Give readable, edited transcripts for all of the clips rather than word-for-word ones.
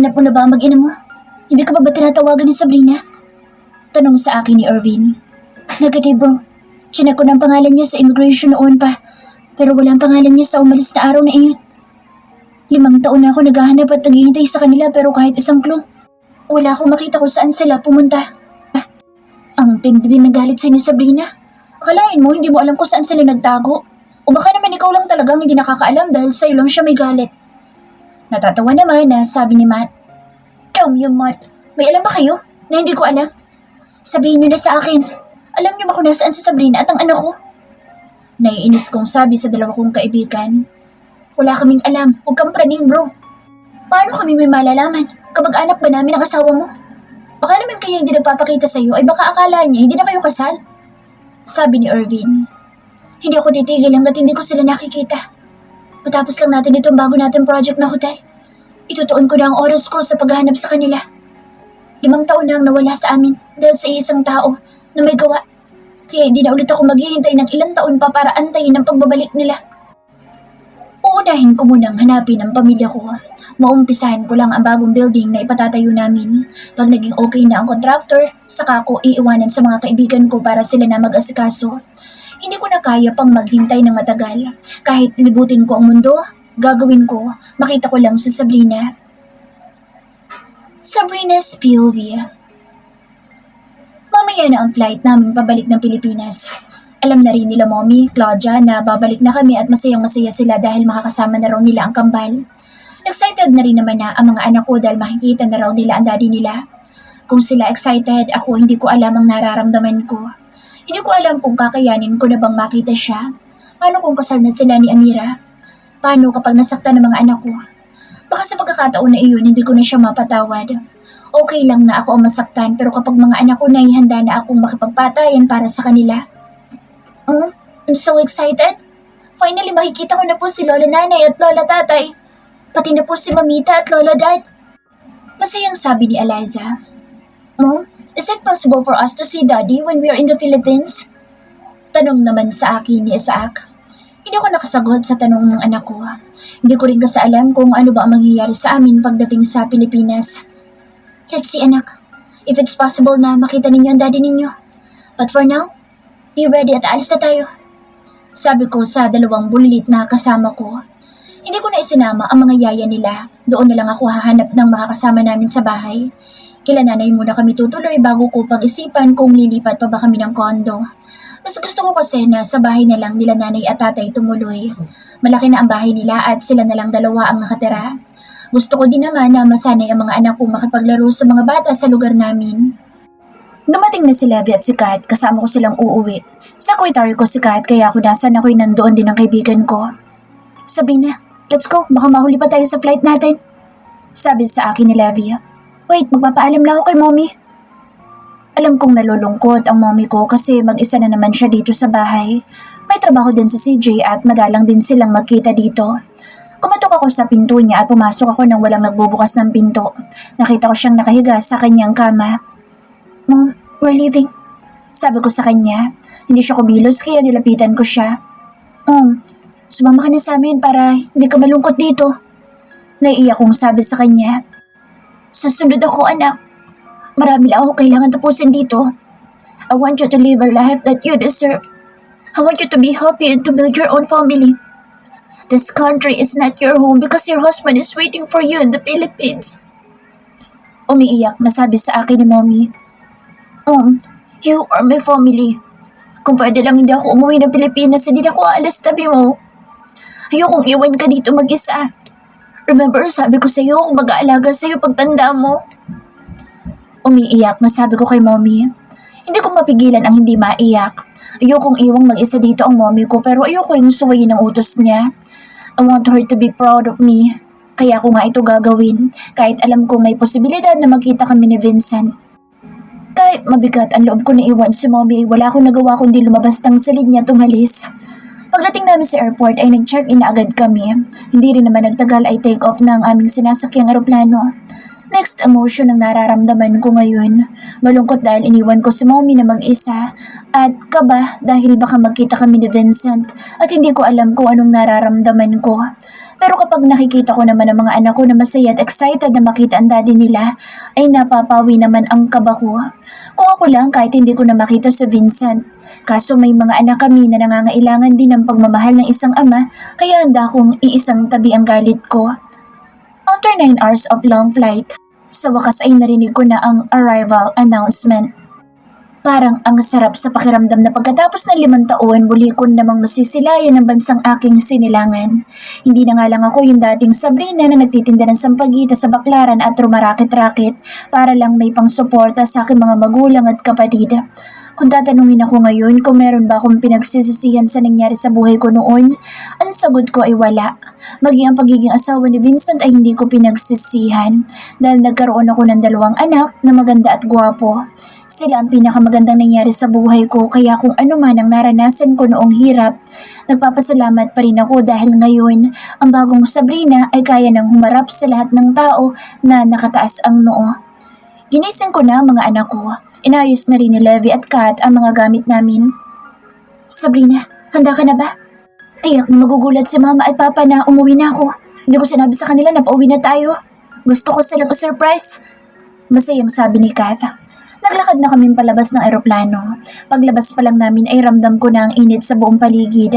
Nahanap mo na ba ang mag-ina mo? Hindi ka pa ba tinatawagan ni Sabrina? Tanong sa akin ni Irvin. Negative bro. Chinek ko ng pangalan niya sa immigration noon pa. Pero walang pangalan niya sa umalis na araw na iyon. 5 taon na ako naghahanap at naghihintay sa kanila pero kahit isang clue. Wala akong makita kung saan sila pumunta. Ang tindi din ng galit sa inyo, Sabrina. Akalain mo hindi mo alam kung saan sila nagtago. O baka naman ikaw lang talagang hindi nakakaalam dahil sa'yo lang siya may galit. Natatawa naman na sabi ni Matt. Damn you, Matt. May alam ba kayo na hindi ko alam? Sabihin niyo na sa akin. Alam niyo ba kung nasaan si Sabrina at ang anak ko? Naiinis kong sabi sa dalawa kong kaibigan. Wala kaming alam. Huwag kang praning, bro. Paano kami may malalaman? Kamag-anak ba namin ang asawa mo? Baka naman kaya hindi nagpapakita sa'yo ay baka akala niya hindi na kayo kasal. Sabi ni Irvin. Hindi ako titigil hanggat hindi ko sila nakikita. Matapos lang natin itong bago natin project na hotel. Itutuon ko na ang oras ko sa paghahanap sa kanila. 5 taon na ang nawala sa amin dahil sa isang tao na may gawa. Kaya hindi na ulit ako maghihintay ng ilang taon pa para antayin ang pagbabalik nila. Uunahin ko munang hanapin ang pamilya ko. Maumpisahan ko lang ang bagong building na ipatatayo namin. Pag naging okay na ang contractor, saka ko iiwanan sa mga kaibigan ko para sila na mag-asikaso. Hindi ko na kaya pang maghintay ng matagal. Kahit libutin ko ang mundo, gagawin ko, makita ko lang si Sabrina. Sabrina's POV. Mamaya na ang flight namin pabalik ng Pilipinas. Alam na rin nila Mommy, Claudia na babalik na kami at masayang-masaya sila dahil makakasama na raw nila ang kambal. Excited na rin naman na ang mga anak ko dahil makikita na raw nila ang daddy nila. Kung sila excited, ako hindi ko alam ang nararamdaman ko. Hindi ko alam kung kakayanin ko na bang makita siya. Paano kung kasal na sila ni Amira? Paano kapag nasaktan ng mga anak ko? Baka sa pagkakataon na iyon, hindi ko na siya mapatawad. Okay lang na ako ang masaktan pero kapag mga anak ko na ihanda na akong makipagpatayan para sa kanila. I'm so excited. Finally makikita ko na po si Lola Nanay at Lola Tatay. Pati na po si Mamita at Lola Dad. Masayang sabi ni Eliza. Mom, is it possible for us to see Daddy when we are in the Philippines? Tanong naman sa akin ni Isaac. Hindi ako nakasagot sa tanong ng anak ko. Hindi ko rin kasi alam kung ano ba ang mangyayari sa amin pagdating sa Pilipinas. Let's see, anak. If it's possible na makita ninyo ang daddy ninyo. But for now, be ready at aalis na tayo. Sabi ko sa 2 bulilit na kasama ko. Hindi ko na isinama ang mga yaya nila. Doon na lang ako hahanap ng makakasama namin sa bahay. Kila nanay muna kami tutuloy bago ko pag-isipan kung lilipat pa ba kami ng kondo. Mas gusto ko kasi na sa bahay na lang nila nanay at tatay tumuloy. Malaki na ang bahay nila at sila na lang 2 ang nakatira. Gusto ko din naman na masanay ang mga anak kong makipaglaro sa mga bata sa lugar namin. Dumating na si Levi at si Kat, kasama ko silang uuwi. Secretary ko si Kat kaya ako nasan ako'y nandoon din ang kaibigan ko. Sabrina, let's go, baka mahuli pa tayo sa flight natin. Sabi sa akin ni Levi. Wait, magpapaalam na ako kay Mommy. Alam kong nalulungkot ang mommy ko kasi mag-isa na naman siya dito sa bahay. May trabaho din sa CJ at madalang din silang magkita dito. Kumatok ako sa pinto niya at pumasok ako nang walang nagbubukas ng pinto. Nakita ko siyang nakahiga sa kanyang kama. Mom, we're leaving. Sabi ko sa kanya. Hindi siya kumilos kaya nilapitan ko siya. Sumama ka na sa amin para hindi ka malungkot dito. Naiiyak kong sabi sa kanya. Susunod ako, anak. Marami lang ako kailangan tapusin dito. I want you to live a life that you deserve. I want you to be happy and to build your own family. This country is not your home because your husband is waiting for you in the Philippines. Umiiyak na sabi sa akin ni Mommy. You are my family. Kung pwede lang hindi ako umuwi ng Pilipinas, hindi na ako aalis tabi mo. Ayokong iwan ka dito mag-isa. Remember, sabi ko sa'yo kung mag-aalaga sa'yo pagtanda mo. Umiiyak na sabi ko kay Mommy. Hindi ko mapigilan ang hindi maiyak. Ayokong iwang mag-isa dito ang mommy ko pero ayoko rin suwayin ang utos niya. I want her to be proud of me. Kaya ako nga ito gagawin kahit alam kong may posibilidad na magkita kami ni Vincent. Kahit mabigat ang loob ko na iwan si Mommy, wala akong nagawa kundi lumabas ng silid niya tumalis. Pagdating namin sa airport ay nag-check-in na agad kami. Hindi rin naman nagtagal ay take off na ang aming sinasakyang aeroplano. Next emotion ang nararamdaman ko ngayon. Malungkot dahil iniwan ko si Mommy na mag-isa at kaba dahil baka magkita kami ni Vincent at hindi ko alam kung anong nararamdaman ko. Pero kapag nakikita ko naman ang mga anak ko na masaya at excited na makita ang daddy nila, ay napapawi naman ang kaba ko. Kung ako lang kahit hindi ko na makita si Vincent. Kaso may mga anak kami na nangangailangan din ng pagmamahal ng isang ama, kaya handa kong iisang tabi ang galit ko. After 9 hours of long flight, sa wakas ay narinig ko na ang arrival announcement. Parang ang sarap sa pakiramdam na pagkatapos ng 5 taon, muli ko namang masisilayan ng bansang aking sinilangan. Hindi na nga lang ako yung dating Sabrina na nagtitinda ng sampagita sa baklaran at rumarakit-rakit para lang may pangsuporta sa aking mga magulang at kapatid. Kung tatanungin ako ngayon kung meron ba akong pinagsisisihan sa nangyari sa buhay ko noon, ang sagot ko ay wala. Maging ang pagiging asawa ni Vincent ay hindi ko pinagsisihan dahil nagkaroon ako ng 2 anak na maganda at gwapo. Sila ang pinakamagandang nangyari sa buhay ko kaya kung ano man ang naranasan ko noong hirap, nagpapasalamat pa rin ako dahil ngayon ang bagong Sabrina ay kaya nang humarap sa lahat ng tao na nakataas ang noo. Ginising ko na ang mga anak ko. Inayos na rin ni Levi at Kat ang mga gamit namin. Sabrina, handa ka na ba? Tiyak na magugulat si mama at papa na umuwi na ako. Hindi ko sinabi sa kanila na pauwi na tayo. Gusto ko silang surprise. Masayang sabi ni Kat. Naglakad na kaming palabas ng eroplano. Paglabas pa lang namin ay ramdam ko na ang init sa buong paligid.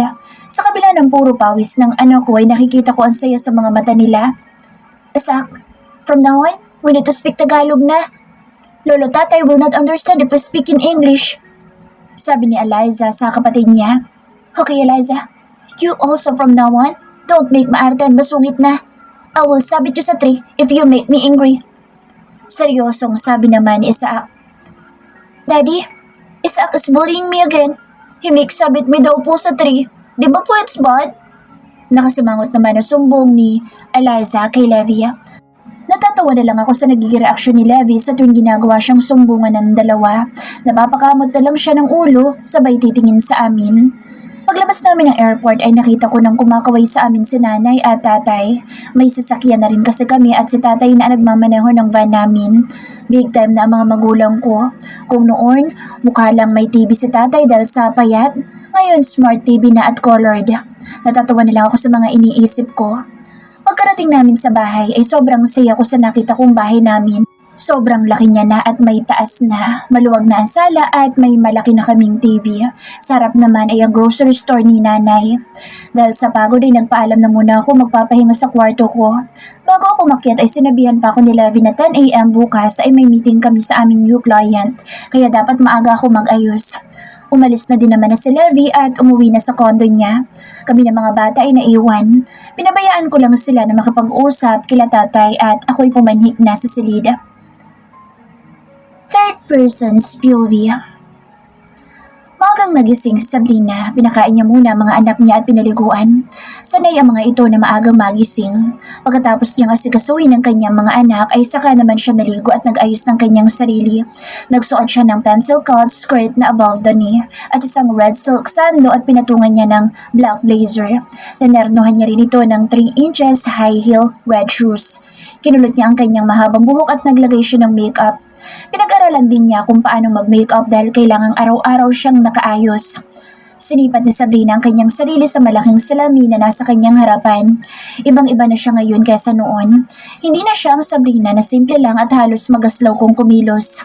Sa kabila ng puro pawis ng anak ko ay nakikita ko ang saya sa mga mata nila. Isak, from now on, we need to speak Tagalog na. Lolo Tatay will not understand if we speak in English. Sabi ni Eliza sa kapatid niya. Okay, Eliza. You also from now on, don't make maarte and masungit na. I will sabit you sa tree if you make me angry. Seryosong sabi naman ni Isaac. Daddy, Isaac is bullying me again. He makes sabit me daw po sa tree. Di ba po it's bad? Nakasimangot naman ang sumbong ni Eliza kay Levi. Natatawa na lang ako sa nagiging reaksyon ni Levi sa tuwing ginagawa siyang sumbungan ng dalawa. Napapakamot na lang siya ng ulo, sabay titingin sa amin. Paglabas namin ng airport ay nakita ko nang kumakaway sa amin si nanay at tatay. May sasakyan na rin kasi kami at si tatay na nagmamaneho ng van namin. Big time na ang mga magulang ko. Kung noon, mukha lang may TV si tatay dahil sa payat. Ngayon, smart TV na at colored. Natatawa na lang ako sa mga iniisip ko. Pagkarating namin sa bahay ay sobrang saya ko sa nakita kong bahay namin. Sobrang laki niya na at may taas na, maluwag na ang sala at may malaki na kaming TV. Sarap naman ay ang grocery store ni nanay. Dahil sa pagod ay nagpaalam na muna ako magpapahinga sa kwarto ko. Bago ako makyat ay sinabihan pa ako ni Levi na 10 a.m. bukas ay may meeting kami sa aming new client. Kaya dapat maaga ako mag-ayos. Umalis na din naman na si Levi at umuwi na sa condo niya. Kami ng mga bata ay naiwan. Pinabayaan ko lang sila na makapag-usap kila tatay at ako'y pumanhik na sa silid. Third person's POV. Magang nagising si Sabrina, pinakain niya muna ang mga anak niya at pinaliguan. Sanay ang mga ito na maagang magising. Pagkatapos niyang asikasuhin ng kanyang mga anak ay saka naman siya naligo at nag-ayos ng kanyang sarili. Nagsuot siya ng pencil-cut skirt na above the knee at isang red silk sando at pinatungan niya ng black blazer. Nanernohan niya rin ito ng 3 inches high heel red shoes. Kinulot niya ang kanyang mahabang buhok at naglagay siya ng makeup. Pinag-aralan din niya kung paano mag-makeup dahil kailangang araw-araw siyang nakaayos. Sinipat ni Sabrina ang kanyang sarili sa malaking salamin na nasa kanyang harapan. Ibang-iba na siya ngayon kaysa noon. Hindi na siya ang Sabrina na simple lang at halos magaslaw kung kumilos.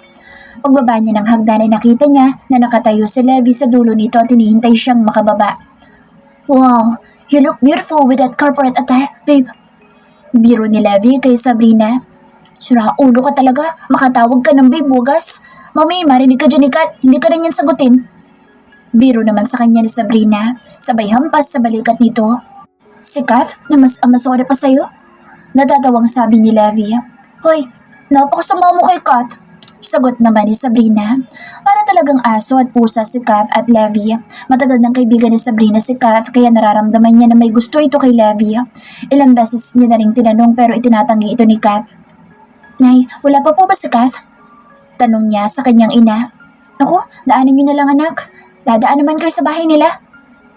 Pagbaba niya ng hagdan ay nakita niya na nakatayo si Levi sa dulo nito at hinihintay siyang makababa. Wow, you look beautiful with that corporate attire, babe. Biro ni Levi kay Sabrina. Sira ulo ka talaga, makatawag ka ng babe, bugas. Mami, marinig ka dyan ni Kat, hindi ka rin yan sagutin. Biro naman sa kanya ni Sabrina, sabay hampas sa balikat nito. Si Kat, na mas amasora pa sa'yo? Natatawang sabi ni Levi. Hoy, napakasama mo kay Kat. Sagot naman ni Sabrina. Para talagang aso at pusa si Kat at Levi. Matagal ng kaibigan ni Sabrina si Kat kaya nararamdaman niya na may gusto ito kay Levi. Ilang beses niya na ring tinanong pero itinatanggi ito ni Kat. Nay, wala pa po ba si Kath? Tanong niya sa kanyang ina. Naku, daanin niyo na lang anak. Dadaan naman kayo sa bahay nila.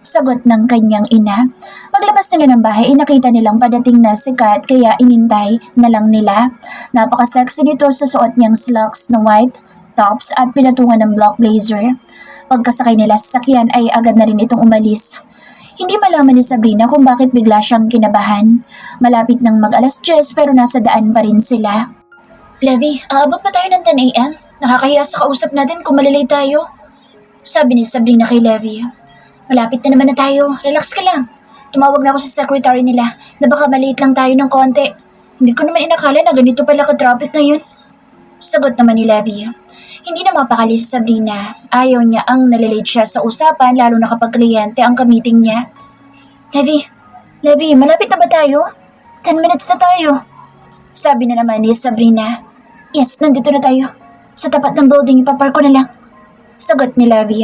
Sagot ng kanyang ina. Paglabas nila ng bahay, nakita nilang padating na si Kat kaya inintay na lang nila. Napaka-sexy nito sa suot niyang slacks na white tops at pinatungan ng black blazer. Pagkasakay nila sa sakyan ay agad na rin itong umalis. Hindi malaman ni Sabrina kung bakit bigla siyang kinabahan. Malapit nang mag-10 pero nasa daan pa rin sila. Levi, aabot pa tayo ng 10 a.m.? Nakakahiya sa kausap natin kung malilay tayo. Sabi ni Sabrina kay Levi. Malapit na naman na tayo, relax ka lang. Tumawag na ako sa secretary nila na baka maliit lang tayo ng konti. Hindi ko naman inakala na ganito pala ka-traffic ngayon. Sagot naman ni Levi. Hindi na mapakali si Sabrina. Ayaw niya ang nalilate siya sa usapan lalo na kapag kliyente ang kamiting niya. Levi, malapit na ba tayo? 10 minutes na tayo. Sabi na naman ni Sabrina. Yes, nandito na tayo. Sa tapat ng building, ipapark ko na lang. Sagot ni Levi.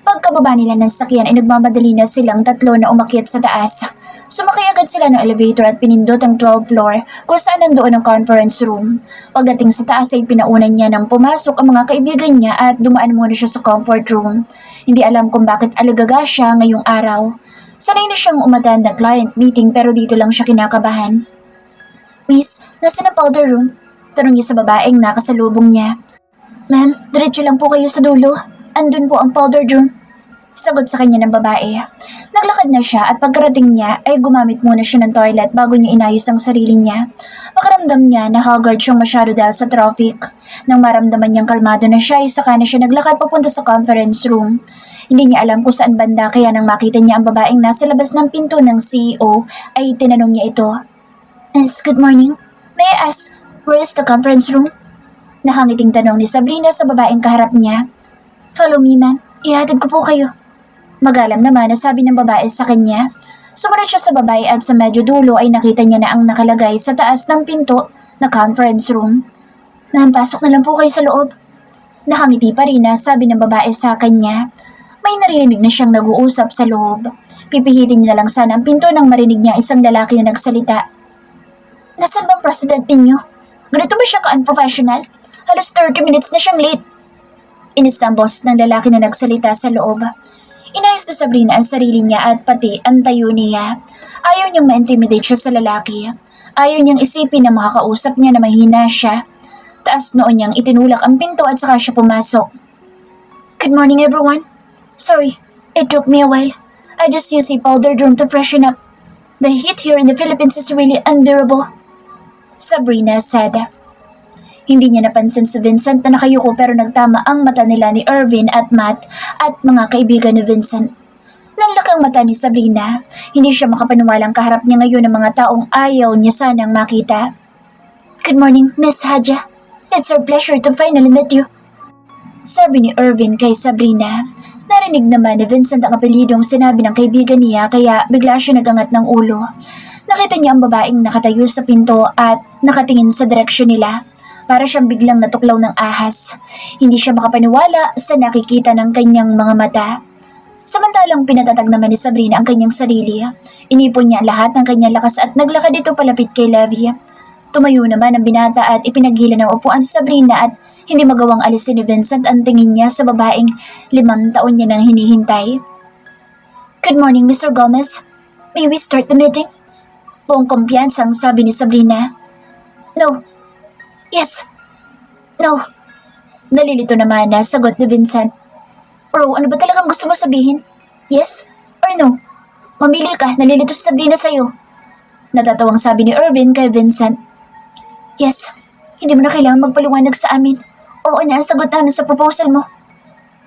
Pagkababa nila ng sakyan ay nagmamadali na silang tatlo na umakyat sa taas. Sumakay agad sila ng elevator at pinindot ang 12th floor kung saan nandoon ang conference room. Pagdating sa taas ay pinaunan niya nang pumasok ang mga kaibigan niya at dumaan muna siya sa comfort room. Hindi alam kung bakit alagaga siya ngayong araw. Sanay na siyang umattend ng client meeting pero dito lang siya kinakabahan. Miss, nasa na powder room? Tanong niya sa babaeng nakasalubong niya. Ma'am, diretso lang po kayo sa dulo. Andun po ang powder room. Sagot sa kanya ng babae. Naglakad na siya at pagkarating niya ay gumamit muna siya ng toilet bago niya inayos ang sarili niya. Pakaramdam niya na haggard siyang masyado dahil sa traffic. Nang maramdaman niyang kalmado na siya ay saka na siya naglakad papunta sa conference room. Hindi niya alam kung saan banda kaya nang makita niya ang babaeng nasa labas ng pinto ng CEO ay tinanong niya ito. Miss, good morning. May I ask, where is the conference room? Nakangiting tanong ni Sabrina sa babaeng kaharap niya. Follow me, ma'am. Ihatid ko po kayo. Magalam naman na sabi ng babae sa kanya. Sumunod siya sa babae at sa medyo dulo ay nakita niya na ang nakalagay sa taas ng pinto na conference room. Ma'am, pasok na lang po kayo sa loob. Nakangiti pa rin na sabi ng babae sa kanya. May narinig na siyang nag-uusap sa loob. Pipihitin niya lang sana ang pinto nang marinig niya isang lalaki na nagsalita. Nasaan bang president ninyo? Ganito ba siya ka-unprofessional? Halos 30 minutes na siyang late. Inis na ang boss ng lalaki na nagsalita sa loob. Inayos na Sabrina ang sarili niya at pati ang tayo niya. Ayaw niyang ma-intimidate siya sa lalaki. Ayaw niyang isipin na makakausap niya na mahina siya. Taas noon niyang itinulak ang pinto at saka siya pumasok. Good morning everyone. Sorry, it took me a while. I just used a powdered room to freshen up. The heat here in the Philippines is really unbearable. Sabrina said. Hindi niya napansin si Vincent na nakayuko pero nagtama ang mata nila ni Irvin at Matt at mga kaibigan ni Vincent. Nanlakang mata ni Sabrina. Hindi siya makapaniwalang kaharap niya ngayon ng mga taong ayaw niya sanang makita. Good morning, Miss Haja. It's our pleasure to finally meet you. Sabi ni Irvin kay Sabrina. Narinig naman ni Vincent ang apelyidong sinabi ng kaibigan niya kaya bigla siya nagangat ng ulo. Nakita niya ang babaeng nakatayo sa pinto at nakatingin sa direksyon nila. Para siyang biglang natuklaw ng ahas. Hindi siya makapaniwala sa nakikita ng kanyang mga mata. Samantalang pinatatag naman ni Sabrina ang kanyang sarili. Inipon niya lahat ng kanyang lakas at naglakad ito palapit kay Levi. Tumayo naman ang binata at ipinaghila ng upuan si Sabrina at hindi magawang alisin ni Vincent ang tingin niya sa babaeng 5 taon niya nang hinihintay. Good morning, Mr. Gomez. May we start the meeting? Buong kumpiyansang sabi ni Sabrina. No. Yes. No. Nalilito naman na sagot ni Vincent. Bro, ano ba talagang gusto mo sabihin? Yes or no? Mamili ka, nalilito si Sabrina sa'yo. Natatawang sabi ni Irvin kay Vincent. Yes, hindi mo na kailangan magpaliwanag sa amin. Oo na ang sagot namin sa proposal mo.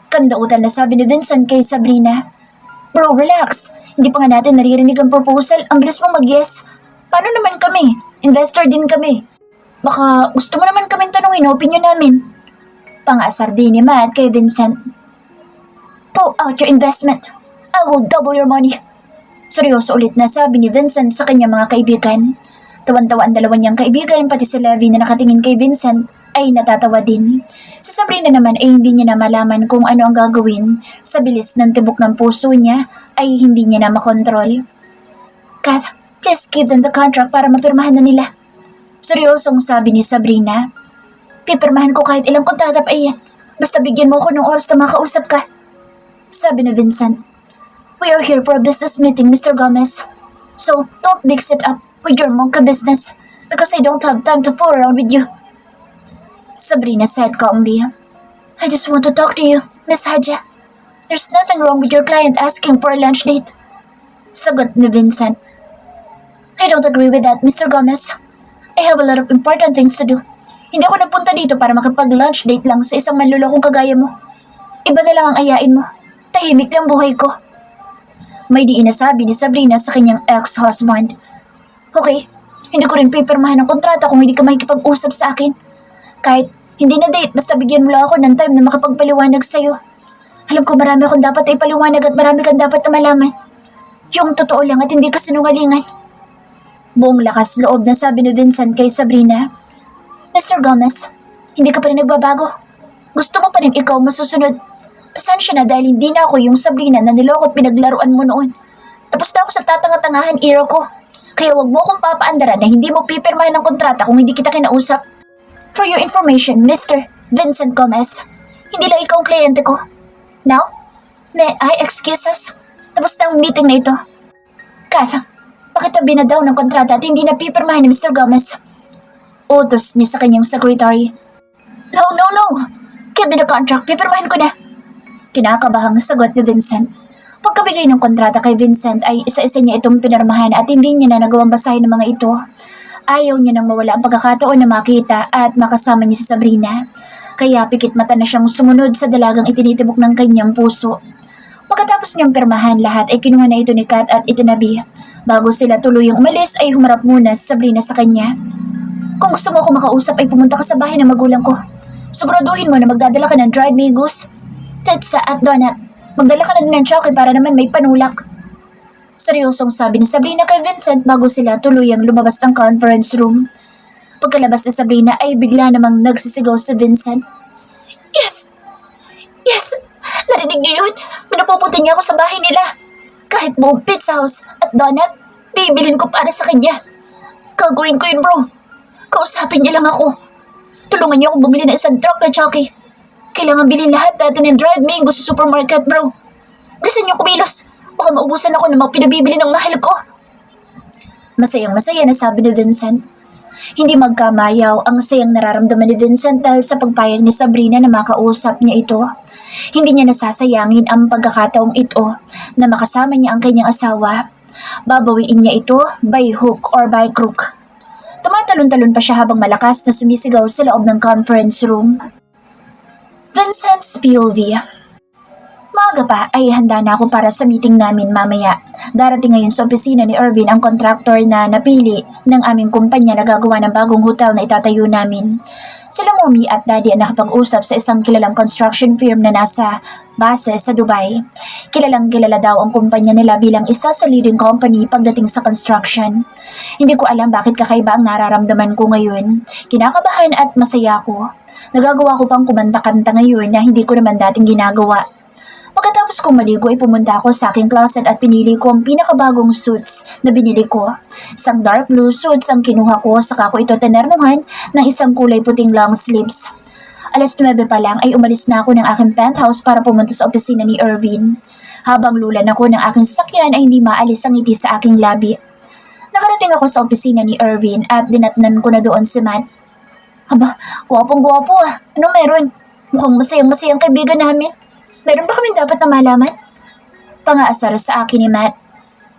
Kandautan na sabi ni Vincent kay Sabrina. Bro, relax. Hindi pa nga natin naririnig ang proposal. Ang bilis mo mag-yes. Paano naman kami? Investor din kami. Baka gusto mo naman kaming tanungin ang opinion namin. Pang-asar din ni Matt kay Vincent. Pull out your investment. I will double your money. Seryoso ulit na sabi ni Vincent sa kanyang mga kaibigan. Tawan-tawa ang dalawa niyang kaibigan pati si Levi na nakatingin kay Vincent ay natatawa din. Si Sabrina naman ay hindi niya na malaman kung ano ang gagawin. Sa bilis ng tibok ng puso niya ay hindi niya na makontrol. Kath, please give them the contract para mapirmahan na nila. Seryosong sabi ni Sabrina. Pipirmahan ko kahit ilang kontrata pa iyan. Basta bigyan mo ko ng oras na makausap ka. Sabi ni Vincent. We are here for a business meeting, Mr. Gomez. So, don't mix it up with your monkey business because I don't have time to fool around with you. Sabrina said calmly. I just want to talk to you, Miss Haja. There's nothing wrong with your client asking for a lunch date. Sagot ni Vincent. I don't agree with that, Mr. Gomez. I have a lot of important things to do. Hindi ako nagpunta dito para makipag-lunch date lang sa isang manlulokong kagaya mo. Iba na lang ang ayain mo. Tahimik lang buhay ko. May di inasabi ni Sabrina sa kanyang ex-husband. Okay, hindi ko rin pipirmahan ng kontrata kung hindi ka makikipag-usap sa akin. Kahit hindi na date, basta bigyan mo lang ako ng time na makapagpaliwanag sa'yo. Alam ko marami akong dapat ay paliwanag at marami kang dapat na malaman. Yung totoo lang at hindi ka sinungalingan. Buong lakas loob na sabi ni Vincent kay Sabrina. Mr. Gomez, hindi ka pa rin nagbabago. Gusto mo pa rin ikaw masusunod. Pasensya na dahil hindi na ako yung Sabrina na niloko at pinaglaruan mo noon. Tapos na ako sa tatanga-tangahan era ko. Kaya wag mo akong papaandaran na hindi mo pipirmahan ng kontrata kung hindi kita kinausap. For your information, Mr. Vincent Gomez, hindi lang ikaw ang kliyente ko. Now, may I excuse us? Tapos na ang meeting na ito. Kath, pakitabi na daw ng kontrata at hindi na pipirmahan ni Mr. Gomez. Utos niya sa kanyang secretary. No. Give me the contract, pipirmahan ko na. Kinakabahang sagot ni Vincent. Pagkabigay ng kontrata kay Vincent ay isa-isa niya itong pinirmahan at hindi niya na nagawang basahin ng mga ito. Ayaw niya nang mawala ang pagkakataon na makita at makasama niya si Sabrina. Kaya pikit mata na siyang sumunod sa dalagang itinitibok ng kanyang puso. Pagkatapos niyang pirmahan lahat ay kinuha na ito ni Kat at itinabi. Bago sila tuluyang umalis ay humarap muna si Sabrina sa kanya. Kung gusto mo ako makausap ay pumunta ka sa bahay ng magulang ko. Siguraduhin mo na magdadala ka ng dried mangoes, tetsa at donut. Magdala ka na din ng chocolate para naman may panulak. Seryosong sabi ni Sabrina kay Vincent bago sila tuluyang lumabas ng conference room. Pagkalabas ni Sabrina ay bigla namang nagsisigaw si Vincent. Yes! Narinig niyo yun? Pinapupunta niya ako sa bahay nila. Kahit buong pizza house at donut, bibilin ko para sa kanya. Gagawin ko yun, bro. Kausapin niya lang ako. Tulungan niyo akong bumili ng isang truck na jockey. Kailangan bilhin lahat natin ng dried mango sa supermarket, bro. Gusto niyo kumilos? Baka maubusan ako ng mga pinabibili ng mahal ko. Masayang-masaya na sabi ni Vincent. Hindi magkamayaw ang sayang nararamdaman ni Vincent dahil sa pagpayag ni Sabrina na makausap niya ito. Hindi niya nasasayangin ang pagkakataong ito na makasama niya ang kanyang asawa. Babawiin niya ito by hook or by crook. Tumatalon-talon pa siya habang malakas na sumisigaw sa loob ng conference room. Vincent's POV. Maaga pa ay handa na ako para sa meeting namin mamaya. Darating ngayon sa opisina ni Irvin ang contractor na napili ng aming kumpanya na gagawa ng bagong hotel na itatayo namin. Sila Mommy at Daddy ang nakapag-usap sa isang kilalang construction firm na nasa base sa Dubai. Kilalang kilala daw ang kumpanya nila bilang isa sa leading company pagdating sa construction. Hindi ko alam bakit kakaiba ang nararamdaman ko ngayon. Kinakabahan at masaya ko. Nagagawa ko pang kumanta-kanta ngayon na hindi ko naman dating ginagawa. Pagkatapos kong maligo ay pumunta ako sa aking closet at pinili ko ang pinakabagong suits na binili ko. Isang dark blue suits ang kinuha ko, saka ko ito tinernuhan ng isang kulay puting long sleeves. Alas 9 pa lang ay umalis na ako ng aking penthouse para pumunta sa opisina ni Irvin. Habang lulan ako ng aking sasakyan ay hindi maalis ang ngiti sa aking labi. Nakarating ako sa opisina ni Irvin at dinatnan ko na doon si Matt. Aba, gwapong-gwapo ah. Anong meron? Mukhang masayang-masayang kaibigan namin. Meron ba kami dapat na malaman? Pangaasar sa akin ni Matt.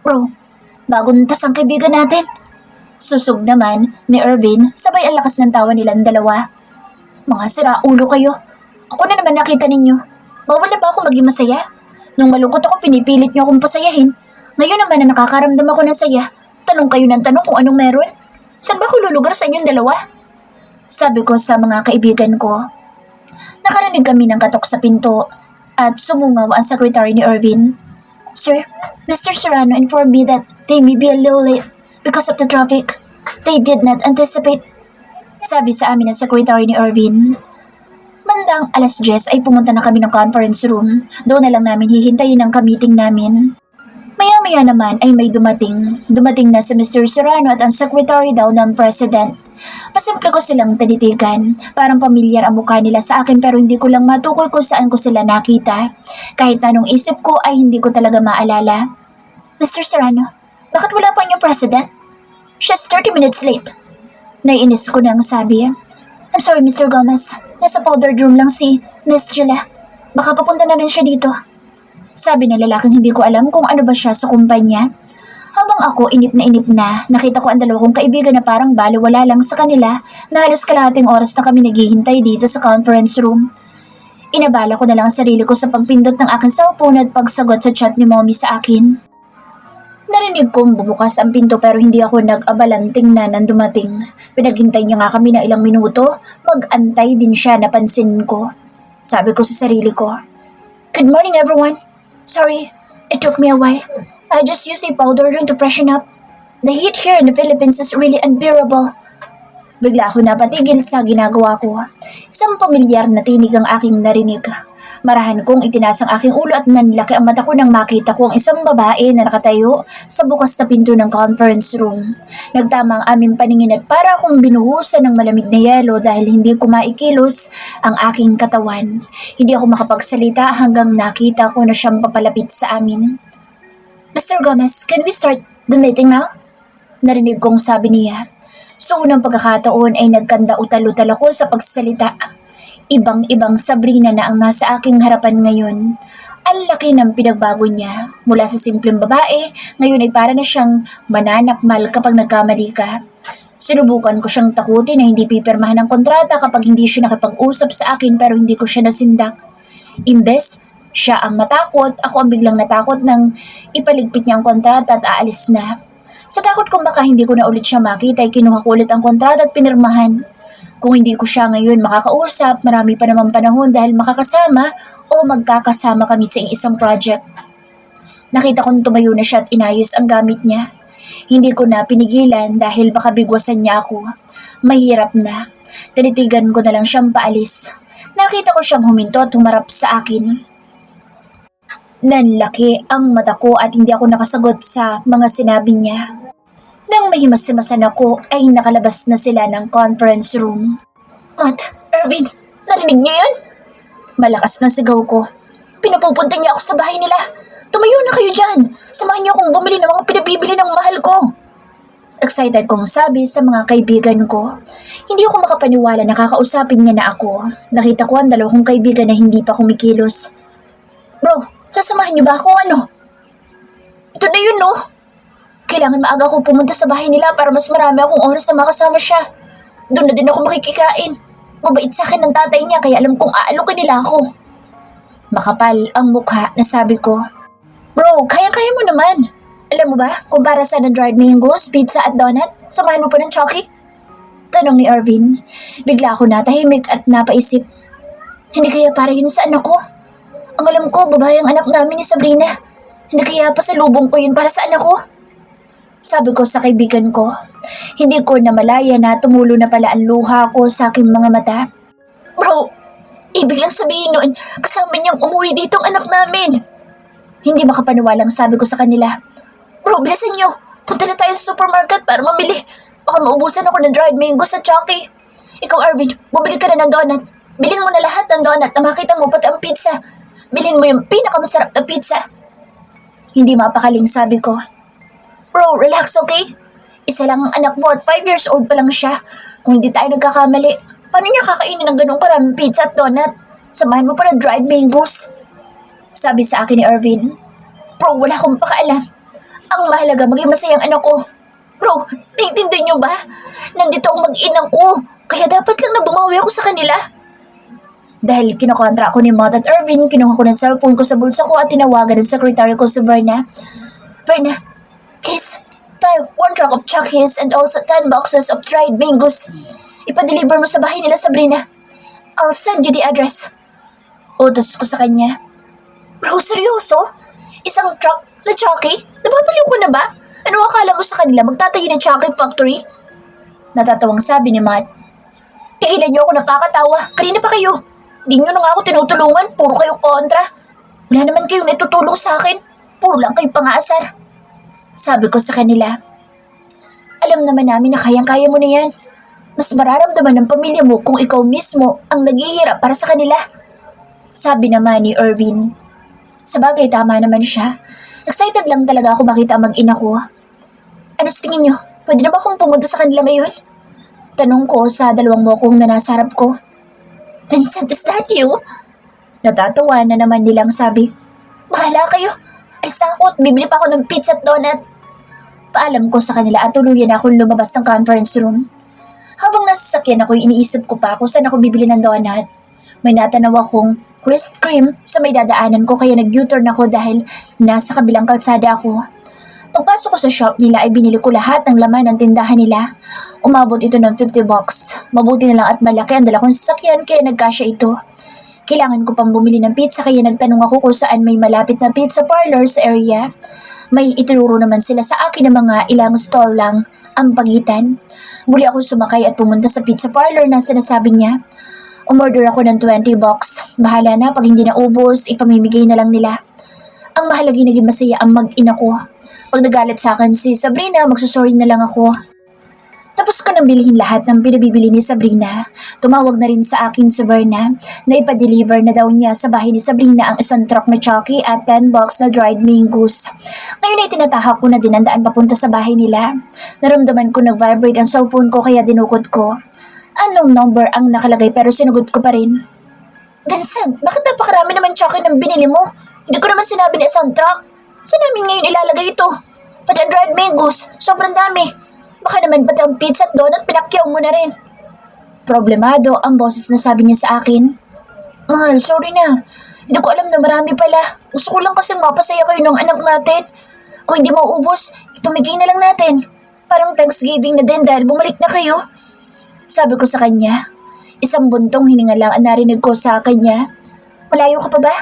Bro, bagong tas ang kaibigan natin. Susog naman ni Irvin, sabay ang lakas ng tawa nilang dalawa. Mga siraulo kayo. Ako na naman nakita ninyo. Bawal na ba ako maging masaya? Nung malungkot ako, pinipilit niyo akong pasayahin. Ngayon naman na nakakaramdam ako ng saya, tanong kayo ng tanong kung anong meron. Saan ba ako lulugar sa inyong dalawa? Sabi ko sa mga kaibigan ko. Nakarinig kami ng katok sa pinto at sumungaw ang secretary ni Irvin. Sir, Mr. Serrano informed me that they may be a little late because of the traffic. They did not anticipate. Sabi sa amin ng secretary ni Irvin. Bandang alas 10 ay pumunta na kami ng conference room. Doon na lang namin hihintayin ang ka-meeting namin. Maya-maya naman ay may dumating. Dumating na si Mr. Serrano at ang secretary daw ng president. Pasimple ko silang tinitigan. Parang pamilyar ang mukha nila sa akin pero hindi ko lang matukoy kung saan ko sila nakita. Kahit anong isip ko ay hindi ko talaga maalala. Mr. Serrano, bakit wala pa yung president? She's 30 minutes late. Naiinis ko nang sabi. I'm sorry, Mr. Gomez. Nasa powder room lang si Miss Julia. Baka papunta na rin siya dito. Sabi ng lalaking hindi ko alam kung ano ba siya sa kumpanya. Habang ako inip na, nakita ko ang dalawang kong kaibigan na parang baliwala lang sa kanila na halos kalahating oras na kami naghihintay dito sa conference room. Inabala ko na lang ang sarili ko sa pagpindot ng aking cellphone at pagsagot sa chat ni Mommy sa akin. Narinig kong bumukas ang pinto pero hindi ako nag-abalang tingnan ang dumating. Pinaghintay niya nga kami na ilang minuto, mag-antay din siya napansin ko. Sabi ko sa sarili ko, "Good morning everyone. Sorry, it took me a while. I just used a powder ring to freshen up. The heat here in the Philippines is really unbearable." Bigla ako napatigil sa ginagawa ko. Isang pamilyar na tinig ang aking narinig. Marahan kong itinaas ang aking ulo at nanlaki ang mata ko nang makita ko ang isang babae na nakatayo sa bukas na pinto ng conference room. Nagtama ang aming paningin at para akong binuhusan ng malamig na yelo dahil hindi ko maikilos ang aking katawan. Hindi ako makapagsalita hanggang nakita ko na siyang papalapit sa amin. "Mr. Gomez, can we start the meeting now?" Narinig kong sabi niya. Sa unang pagkakataon ay nagkanda utal-utal ako sa pagsasalita. Ibang-ibang Sabrina na ang nasa aking harapan ngayon. Ang laki ng pinagbago niya. Mula sa simpleng babae, ngayon ay para na siyang mananakmal kapag nagkamali ka. Sinubukan ko siyang takutin na hindi pipirmahan ng kontrata kapag hindi siya nakipag-usap sa akin pero hindi ko siya nasindak. Imbes, siya ang matakot, ako ang biglang natakot nang ipaligpit niya ang kontrata at aalis na. Sa takot kong baka hindi ko na ulit siya makita ay kinuha ko ulit ang kontrata at pinirmahan. Kung hindi ko siya ngayon makakausap, marami pa naman panahon dahil makakasama o magkakasama kami sa isang project. Nakita kong tumayo na siya at inayos ang gamit niya. Hindi ko na pinigilan dahil baka bigwasan niya ako. Mahirap na. Tinitigan ko na lang siyang paalis. Nakita ko siyang huminto at humarap sa akin. Nanlaki ang mata ko at hindi ako nakasagot sa mga sinabi niya. Nang mahimas-himasan ako ay nakalabas na sila ng conference room. "Matt, Irvin, narinig niyo yun?" Malakas na sigaw ko. "Pinapupunta niya ako sa bahay nila. Tumayo na kayo dyan. Samahan niyo akong bumili ng mga pinabibili ng mahal ko." Excited kong sabi sa mga kaibigan ko. Hindi ako makapaniwala na kakausapin niya na ako. Nakita ko ang dalawang kaibigan na hindi pa kumikilos. "Bro, sasamahan niyo ba ako ano?" "Ito na yun no. Kailangan maaga akong pumunta sa bahay nila para mas marami akong oras na makasama siya. Doon na din ako makikikain. Mabait sa akin ng tatay niya kaya alam kong aalukin nila ako." Makapal ang mukha na sabi ko, "Bro, kaya-kaya mo naman. Alam mo ba, kung para saan ang dried mangoes, pizza at donut, samahan mo pa ng Chucky?" Tanong ni Irvin. Bigla ako natahimik at napaisip. Hindi kaya para yun sa anak ko? Ang alam ko, babae ang anak namin ni Sabrina. Hindi kaya pa sa lubong ko yun para sa anak ko? Sabi ko sa kaibigan ko. Hindi ko na malaya na tumulo na pala ang luha ko sa aking mga mata. "Bro, ibig lang sabihin noon, kasama niyang umuwi dito ang anak namin." Hindi makapaniwalang sabi ko sa kanila. "Bro, bilisan niyo. Punta na tayo sa supermarket para mamili. Baka maubusan ako ng dried mangoes at Chucky. Ikaw, Arvin, bumili ka na ng donut. Bilhin mo na lahat ng donut na makita mo pati ang pizza. Bilhin mo yung pinakamasarap na pizza." Hindi mapakaling sabi ko. "Bro, relax, okay? Isa lang ang anak mo at 5 years old pa lang siya. Kung hindi tayo nagkakamali, paano niya kakainin ng ganong karaming pizza at donut? Samahan mo pa ng dried mangoes." Sabi sa akin ni Irvin. "Bro, wala akong pakaalam. Ang mahalaga maging masayang anak ko. Bro, naiintindihan niyo ba? Nandito ang mag-inang ko, kaya dapat lang na bumawi ako sa kanila." Dahil kinokontra ako ni Matt at Irvin, kinuha ko ng cellphone ko sa bulsa ko at tinawagan ng secretary ko si Verna. "Verna, please, buy 1 truck of Chuckies and also 10 boxes of dried mangoes. Ipa-deliver mo sa bahay nila, Sabrina. I'll send you the address." Utos ko sa kanya. "Bro, seryoso? Isang truck na Chucky? Nababaliw ko na ba? Ano akala mo sa kanila magtatayo ng Chucky factory?" Natatawang sabi ni Matt. "Tigilan niyo ako, nakakatawa. Kanina pa kayo. Di niyo na nga ako tinutulungan. Puro kayo kontra. Wala naman kayong natutulong sa akin. Puro lang kayo pang-aasar." Sabi ko sa kanila. "Alam naman namin na kayang-kaya mo na yan. Mas mararamdaman ng pamilya mo kung ikaw mismo ang naghihirap para sa kanila." Sabi naman ni Irvin. Sabagay, tama naman siya. Excited lang talaga ako makita ang mag-ina ko. "Ano sa tingin niyo? Pwede na ba akong pumunta sa kanila ngayon?" Tanong ko sa dalawang mokong na nasa harap ko. "Vincent, is that you?" Natatawa na naman nilang sabi. Bahala kayo. Alis na ako at bibili pa ako ng pizza at donut. Paalam ko sa kanila at tuluyan akong lumabas ng conference room. Habang nasa sasakyan ako, iniisip ko pa kung saan ako bibili ng donut. May natanaw akong Krispy Kreme sa may dadaanan ko kaya nag-U-turn ako dahil nasa kabilang kalsada ako. Pagpasok ko sa shop nila ay binili ko lahat ng laman ng tindahan nila. Umabot ito ng $50. Mabuti na lang at malaki ang dala kong sasakyan kaya nagkasya ito. Kailangan ko pang bumili ng pizza kaya nagtanong ako kung saan may malapit na pizza parlor sa area. May itinuro naman sila sa akin ng mga ilang stall lang ang pagitan. Muli ako sumakay at pumunta sa pizza parlor na sinasabi niya. Umorder ako ng $20. Bahala na, pag hindi naubos, ipamimigay na lang nila. Ang mahalaga naging masaya ang mag-ina ko. Pag nagalit sa akin si Sabrina, magsusorry na lang ako. Tapos ko nang bilhin lahat ng pinabibili ni Sabrina. Tumawag na rin sa akin si Verna na ipa-deliver na daw niya sa bahay ni Sabrina ang isang truck na Chucky at 10 box na dried mangoes. Ngayon ay tinatahak ko na din ang daan papunta sa bahay nila. Naramdaman ko nag-vibrate ang cellphone ko kaya dinukot ko. Anong number ang nakalagay pero sinugot ko pa rin. Vincent, bakit napakarami naman Chucky ng binili mo? Hindi ko naman sinabi na isang truck. Saan namin ngayon ilalagay ito? Pati ang dried mangoes, sobrang dami. Baka naman pati ang pizza at donut pinakyaw mo na rin. Problemado ang boses na sabi niya sa akin. Mahal, sorry na. Hindi ko alam na marami pala. Gusto ko lang kasing mapasaya kayo ng anak natin. Kung hindi mauubos, ipamigay na lang natin. Parang Thanksgiving na din dahil bumalik na kayo. Sabi ko sa kanya. Isang buntong hininga lang ang narinig ko sa kanya. Malayo ka pa ba?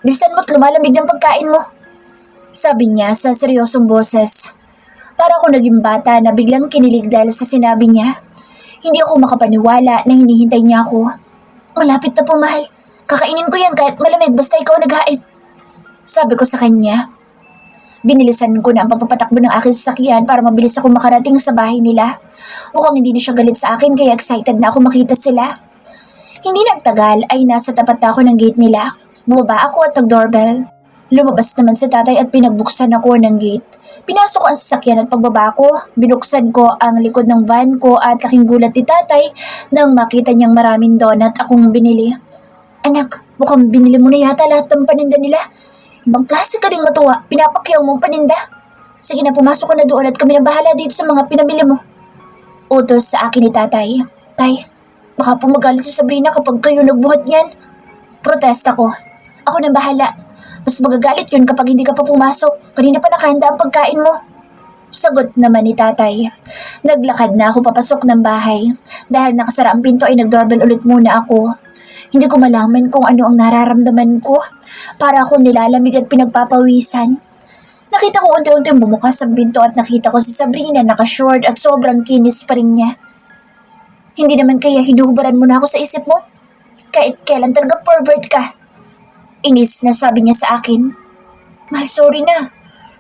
Bilisan mo't lumalamig ng pagkain mo. Sabi niya sa seryosong boses. Para ako naging bata na biglang kinilig dahil sa sinabi niya. Hindi ako makapaniwala na hinihintay niya ako. Malapit na po, mahal. Kakainin ko yan kahit malamig basta ikaw naghain. Sabi ko sa kanya. Binilisan ko na ang pagpapatakbo ng aking sasakyan para mabilis ako makarating sa bahay nila. Mukhang hindi na siya galit sa akin kaya excited na ako makita sila. Hindi nagtagal ay nasa tapat na ako ng gate nila. Bumaba ako at nag-doorbell. Lumabas naman si tatay at pinagbuksan ako ng gate. Pinasok ko ang sasakyan at pagbaba ko, binuksan ko ang likod ng van ko at laking gulat ni tatay nang makita niyang maraming donut akong binili. Anak, mukhang binili mo na yata lahat ng paninda nila. Ibang klase ka ding matuwa, pinapakyaw mong paninda. Sige na, pumasok ka na doon at kami na bahala dito sa mga pinabili mo. Utos sa akin ni tatay. Tay, baka po magalit si Sabrina kapag kayo nagbuhat niyan. Protesta ko. Ako nang bahala. Mas magagalit yun kapag hindi ka pa pumasok. Kanina pa nakahanda ang pagkain mo. Sagot naman ni tatay. Naglakad na ako papasok ng bahay. Dahil nakasara ang pinto ay nag-doorbell ulit muna ako. Hindi ko malaman kung ano ang nararamdaman ko. Para ako nilalamig at pinagpapawisan. Nakita ko unti-unting bumukas ang pinto at nakita ko si Sabrina naka-short at sobrang kinis pa rin niya. Hindi naman kaya hinuhubaran mo na ako sa isip mo? Kahit kailan talaga pervert ka. Inis na sabi niya sa akin. Mahal, sorry na.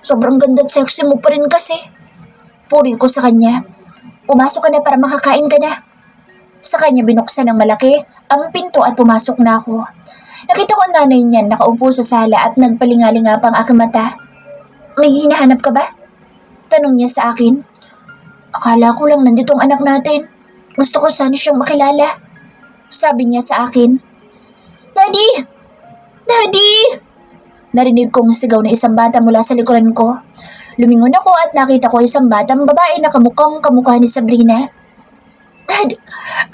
Sobrang ganda at sexy mo pa rin kasi. Puri ko sa kanya. Pumasok ka na para makakain ka na. Sa kanya binuksan ng malaki ang pinto at pumasok na ako. Nakita ko ang nanay niyan nakaupo sa sala at nagpalingalinga pang aking mata. May hinahanap ka ba? Tanong niya sa akin. Akala ko lang nandito ang anak natin. Gusto ko sana siyang makilala. Sabi niya sa akin. Daddy! Daddy! Narinig kong sigaw na isang bata mula sa likuran ko. Lumingon ako at nakita ko isang batang babae na kamukhang kamukha ni Sabrina. Dad,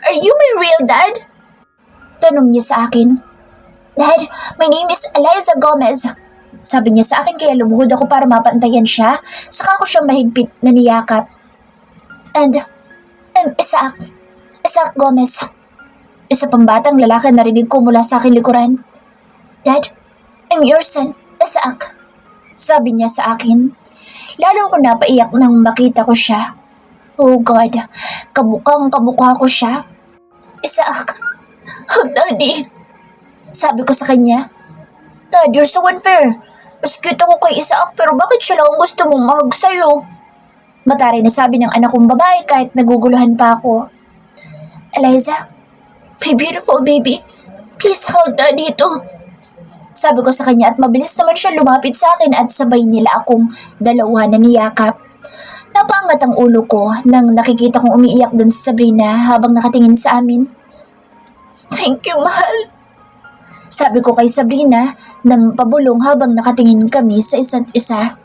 are you my real dad? Tanong niya sa akin. Dad, my name is Eliza Gomez. Sabi niya sa akin kaya lumuhod ako para mapantayan siya. Saka ko siyang mahigpit na niyakap. And, Isaac. Isaac Gomez. Isa pang batang lalaki narinig ko mula sa akin likuran. Dad, I'm your son, Isaac. Sabi niya sa akin. Lalo ko napaiyak nang makita ko siya. Oh God, kamukhang kamukha ko siya. Isaac, oh Daddy. Sabi ko sa kanya. Dad, you're so unfair. Mas cute ako kay Isaac pero bakit siya lang ang gusto mong mahag sa'yo? Mataray na sabi ng anak kong babae kahit naguguluhan pa ako. Eliza, my beautiful baby, please hold Daddy ito. Sabi ko sa kanya at mabilis naman siya lumapit sa akin at sabay nila akong dalawa na niyakap. Napaangat ang ulo ko nang nakikita kong umiiyak dun sa Sabrina habang nakatingin sa amin. Thank you, mahal. Sabi ko kay Sabrina na pabulong habang nakatingin kami sa isa't isa.